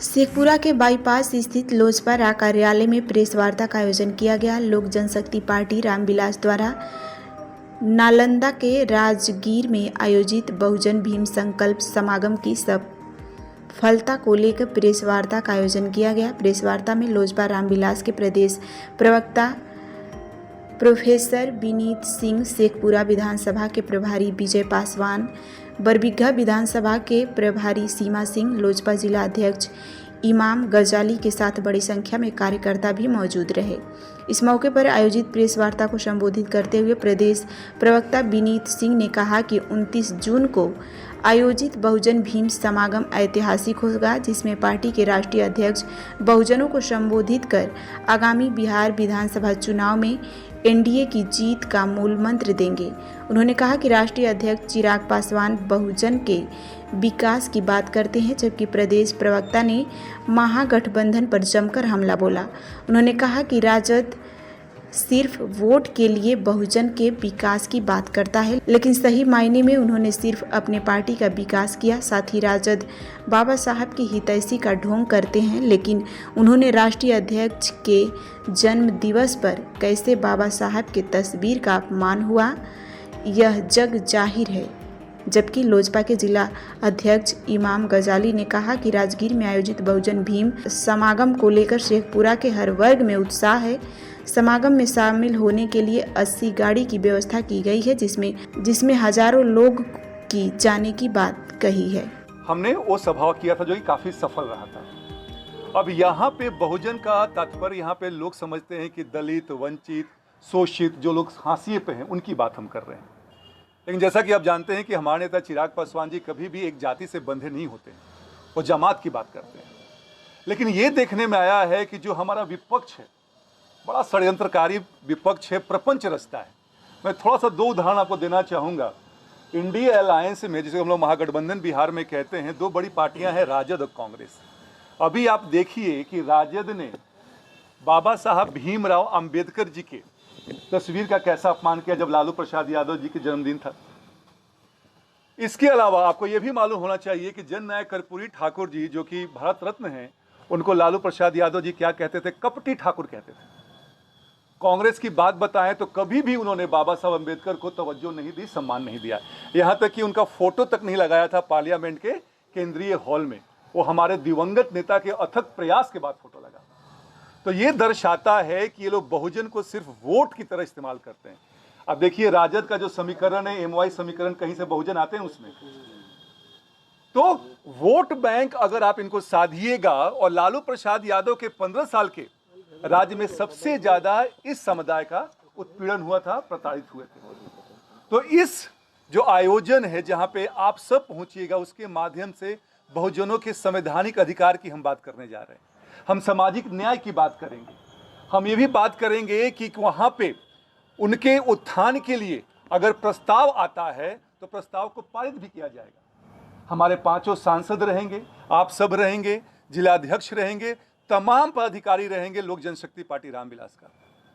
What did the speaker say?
शेखपुरा के बाईपास स्थित लोजपा कार्यालय में प्रेस वार्ता का आयोजन किया गया। लोक जनशक्ति पार्टी रामविलास द्वारा नालंदा के राजगीर में आयोजित बहुजन भीम संकल्प समागम की सफलता को लेकर प्रेस वार्ता का आयोजन किया गया। प्रेस वार्ता में लोजपा रामविलास के प्रदेश प्रवक्ता प्रोफेसर विनीत सिंह, शेखपुरा विधानसभा के प्रभारी विजय पासवान, बरबीघा विधानसभा के प्रभारी सीमा सिंह, लोजपा जिला अध्यक्ष इमाम गजाली के साथ बड़ी संख्या में कार्यकर्ता भी मौजूद रहे। इस मौके पर आयोजित प्रेस वार्ता को संबोधित करते हुए प्रदेश प्रवक्ता विनीत सिंह ने कहा कि 29 जून को आयोजित बहुजन भीम समागम ऐतिहासिक होगा, जिसमें पार्टी के राष्ट्रीय अध्यक्ष बहुजनों को संबोधित कर आगामी बिहार विधानसभा चुनाव में एनडीए की जीत का मूल मंत्र देंगे। उन्होंने कहा कि राष्ट्रीय अध्यक्ष चिराग पासवान बहुजन के विकास की बात करते हैं, जबकि प्रदेश प्रवक्ता ने महागठबंधन पर जमकर हमला बोला। उन्होंने कहा कि राजद सिर्फ वोट के लिए बहुजन के विकास की बात करता है, लेकिन सही मायने में उन्होंने सिर्फ अपने पार्टी का विकास किया। साथ ही राजद बाबा साहब की हितैषी का ढोंग करते हैं, लेकिन उन्होंने राष्ट्रीय अध्यक्ष के जन्म दिवस पर कैसे बाबा साहब के तस्वीर का अपमान हुआ, यह जग जाहिर है। जबकि लोजपा के जिला अध्यक्ष इमाम गजाली ने कहा कि राजगीर में आयोजित बहुजन भीम समागम को लेकर शेखपुरा के हर वर्ग में उत्साह है। समागम में शामिल होने के लिए 80 गाड़ी की व्यवस्था की गई है, जिसमें हजारों लोग की जाने की बात कही है। हमने वो सभा किया था जो कि काफी सफल रहा था। अब यहाँ पे बहुजन का तात्पर्य, यहाँ पे लोग समझते हैं कि दलित, वंचित, शोषित जो लोग हाशिए पे हैं उनकी बात हम कर रहे हैं। लेकिन जैसा कि आप जानते हैं कि हमारे नेता चिराग पासवान जी कभी भी एक जाति से बंधे नहीं होते, वो जमात की बात करते हैं। लेकिन ये देखने में आया है कि जो हमारा विपक्ष है, बड़ा षड्यंत्रकारी विपक्ष है, प्रपंच रचता है। मैं थोड़ा सा 2 उदाहरण आपको देना चाहूँगा। इंडिया अलायंस में, जिसे हम लोग महागठबंधन बिहार में कहते हैं, 2 बड़ी पार्टियां हैं, राजद और कांग्रेस। अभी आप देखिए कि राजद ने बाबा साहब भीमराव अंबेडकर जी के तस्वीर का कैसा अपमान किया जब लालू प्रसाद यादव जी के जन्मदिन था। इसके अलावा आपको यह भी मालूम होना चाहिए कि जननायक कर्पूरी ठाकुर जी, जो कि भारत रत्न हैं, उनको लालू प्रसाद यादव जी क्या कहते थे? कपटी ठाकुर कहते थे। कांग्रेस की बात बताएं तो कभी भी उन्होंने बाबा साहब अंबेडकर को तवज्जो नहीं दी, सम्मान नहीं दिया। यहां तक कि उनका फोटो तक नहीं लगाया था पार्लियामेंट के केंद्रीय हॉल में। वो हमारे दिवंगत नेता के अथक प्रयास के बाद फोटो लगा। तो ये दर्शाता है कि ये लोग बहुजन को सिर्फ वोट की तरह इस्तेमाल करते हैं। अब देखिए राजद का जो समीकरण है, एमवाई समीकरण, कहीं से बहुजन आते हैं उसमें। तो वोट बैंक अगर आप इनको साधिएगा, और लालू प्रसाद यादव के 15 साल के राज्य में सबसे ज्यादा इस समुदाय का उत्पीड़न हुआ था, प्रताड़ित हुए थे। तो इस जो आयोजन है जहां पे आप सब पहुंचिएगा, उसके माध्यम से बहुजनों के संवैधानिक अधिकार की हम बात करने जा रहे हैं। हम सामाजिक न्याय की बात करेंगे। हम ये भी बात करेंगे कि वहां पे उनके उत्थान के लिए अगर प्रस्ताव आता है तो प्रस्ताव को पारित भी किया जाएगा। हमारे 5 सांसद रहेंगे, आप सब रहेंगे, जिलाध्यक्ष रहेंगे, तमाम पदाधिकारी रहेंगे लोक जनशक्ति पार्टी रामविलास का।